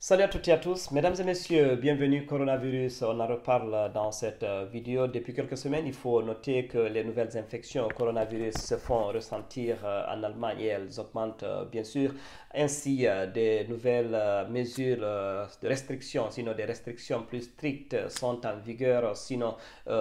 Salut à toutes et à tous, mesdames et messieurs, bienvenue coronavirus. On en reparle dans cette vidéo. Depuis quelques semaines, il faut noter que les nouvelles infections au coronavirus se font ressentir en Allemagne et elles augmentent bien sûr. Ainsi, des nouvelles mesures de restriction, sinon des restrictions plus strictes sont en vigueur, sinon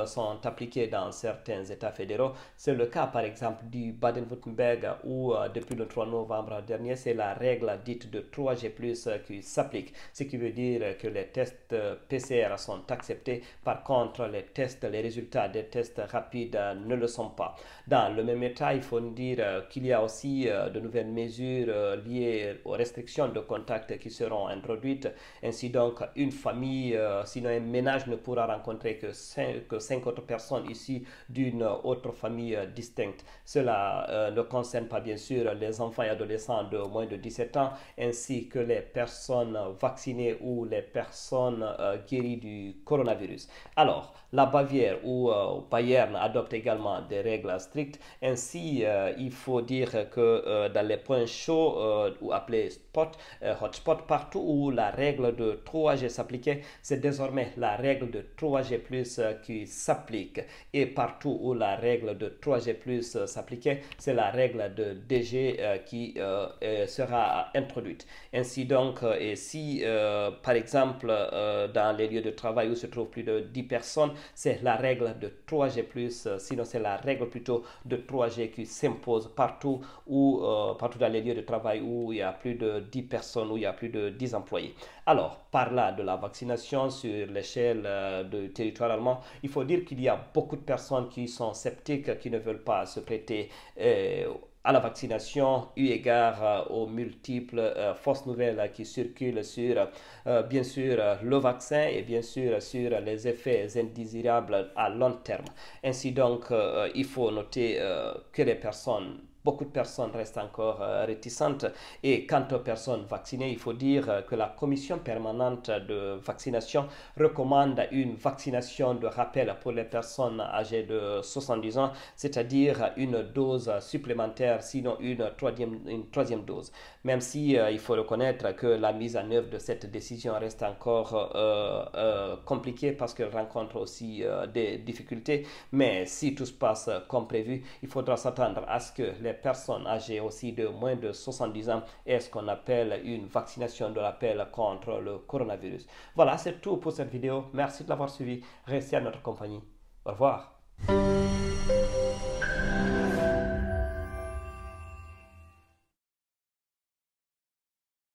sont appliquées dans certains États fédéraux. C'est le cas par exemple du Baden-Württemberg où depuis le 3 novembre dernier, c'est la règle dite de 3G+, qui s'applique, ce qui veut dire que les tests PCR sont acceptés. Par contre, les résultats des tests rapides ne le sont pas. Dans le même état, il faut dire qu'il y a aussi de nouvelles mesures liées aux restrictions de contact qui seront introduites. Ainsi donc, une famille, sinon un ménage ne pourra rencontrer que 5 autres personnes issues d'une autre famille distincte. Cela ne concerne pas bien sûr les enfants et adolescents de moins de 17 ans ainsi que les personnes vaccinées ou les personnes guéries du coronavirus. Alors, la Bavière ou Bayern adopte également des règles strictes. Ainsi, il faut dire que dans les points chauds ou appelés hotspot, partout où la règle de 3G s'appliquait, c'est désormais la règle de 3G+ qui s'applique. Et partout où la règle de 3G+ s'appliquait, c'est la règle de DG qui sera introduite. Ainsi donc, et si par exemple dans les lieux de travail où se trouvent plus de 10 personnes, c'est la règle de 3G+, sinon c'est la règle plutôt de 3G qui s'impose partout partout dans les lieux de travail où il y a plus de 10 personnes, où il y a plus de 10 employés. Alors, par là de la vaccination sur l'échelle du territoire allemand, il faut dire qu'il y a beaucoup de personnes qui sont sceptiques, qui ne veulent pas se prêter à la vaccination, eu égard aux multiples fausses nouvelles qui circulent sur, bien sûr, le vaccin et bien sûr sur les effets indésirables à long terme. Ainsi donc, il faut noter que beaucoup de personnes restent encore réticentes. Et quant aux personnes vaccinées, il faut dire que la commission permanente de vaccination recommande une vaccination de rappel pour les personnes âgées de 70 ans, c'est-à-dire une dose supplémentaire, sinon une troisième dose. Même si il faut reconnaître que la mise en œuvre de cette décision reste encore compliquée parce qu'elle rencontre aussi des difficultés. Mais si tout se passe comme prévu, il faudra s'attendre à ce que les personnes âgées aussi de moins de 70 ans aient ce qu'on appelle une vaccination de rappel contre le coronavirus. Voilà, c'est tout pour cette vidéo. Merci de l'avoir suivi. Restez à notre compagnie. Au revoir.